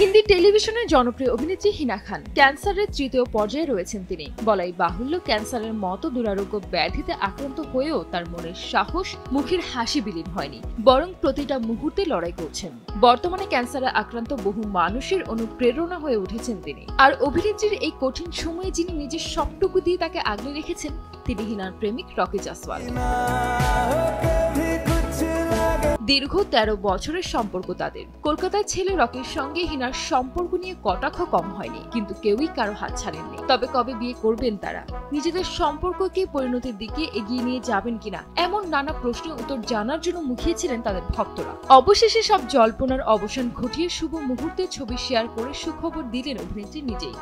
হিন্দি টেলিভিশনের জনপ্রিয় অভিনেত্রী হিনা খান ক্যান্সারের তৃতীয় পর্যায়ে রয়েছেন তিনি। বলাই বাহুল্য, ক্যান্সারের মতো দুরারোগ্য ব্যাধিতে আক্রান্ত হয়েও তার মনের সাহস, মুখের হাসি বিলীন হয়নি, বরং প্রতিটা মুহূর্তে লড়াই করছেন। বর্তমানে ক্যান্সারে আক্রান্ত বহু মানুষের অনুপ্রেরণা হয়ে উঠেছেন তিনি। আর অভিনেত্রীর এই কঠিন সময়ে যিনি নিজের সবটুকু দিয়ে তাকে আগলে রেখেছেন, তিনি হিনার প্রেমিক রকি জাসওয়াল। দীর্ঘ 13 বছরের সম্পর্ক তাদের। কলকাতায় ছেলে রকির সঙ্গে হিনার সম্পর্ক নিয়ে কটাক্ষ কম হয়নি, কিন্তু কেউই কারো হাত ছাড়েননি। তবে কবে বিয়ে করবেন তারা, নিজেদের সম্পর্ককে পরিণতির দিকে এগিয়ে নিয়ে যাবেন কিনা, এমন নানা প্রশ্নের উত্তর জানার জন্য মুখিয়েছিলেন তাদের ভক্তরা। অবশেষে সব জল্পনার অবসান ঘটিয়ে শুভ মুহূর্তে ছবি শেয়ার করে সুখবর দিলেন অভিনেত্রী নিজেই।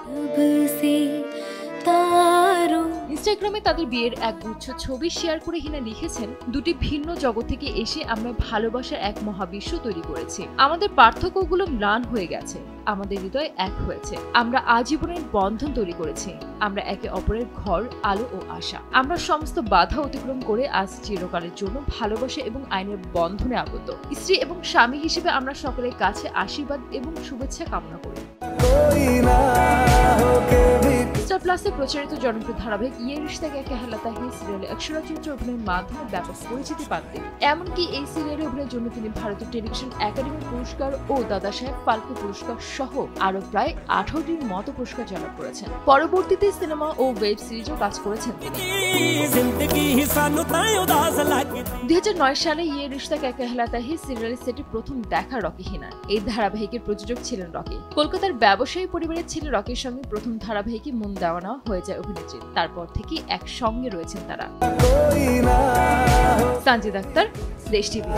ইনস্টাগ্রামে তাদের বিয়ের এক গুচ্ছ ছবি শেয়ার করে হিনা লিখেছেন, দুটি ভিন্ন জগৎ থেকে এসে আমরা ভালোবাসার এক মহাবিশ্ব তৈরি করেছি। আমাদের পার্থক্যগুলো ম্লান হয়ে গেছে, আমাদের হৃদয় এক হয়েছে। আমরা আজীবনের বন্ধন তৈরি করেছি। আমরা একে অপরের ঘর, আলো ও আশা। আমরা সমস্ত বাধা অতিক্রম করে আজ চিরকালের জন্য ভালোবাসা এবং আইনের বন্ধনে আবদ্ধ। স্ত্রী এবং স্বামী হিসেবে আমরা সকলের কাছে আশীর্বাদ এবং শুভেচ্ছা কামনা করি। স্টার প্লাসে প্রচারিত জনপ্রিয় ধারাবাহিক ইয়ে রিশতা ক্যা कहलाता है সিরিয়ালে অক্ষরা চরিত্রে অভিনয়ের মাধ্যমে ব্যাপক পরিচিতি পান তিনি। এমনকি এই সিরিয়ালে অভিনয়ের জন্য তিনি ভারতীয় টেলিভিশন একাডেমি পুরস্কার ও দাদা সাহেব ফালকে পুরস্কার সহ আরো প্রায় 18টির মতো পুরস্কার জয়লাভ করেছেন। পরবর্তীতে সিনেমা ও ওয়েব সিরিজও কাজ করেছেন তিনি। 2009 সালে ইয়ে রিশতা ক্যা कहलाता है সিরিয়ালের সেটে প্রথম দেখা রকি হিনার। এই ধারাবাহিকের প্রযোজক ছিলেন রকি। কলকাতার ব্যবসায়ী পরিবারের ছেলে রকির সঙ্গে প্রথম ধারাবাহিকে মন দেওয়ানো হয়ে যায় অভিনেত্রীর। তারপর থেকে একসঙ্গে রয়েছেন তারা। সঞ্জিদ আক্তার, দেশ টিভি।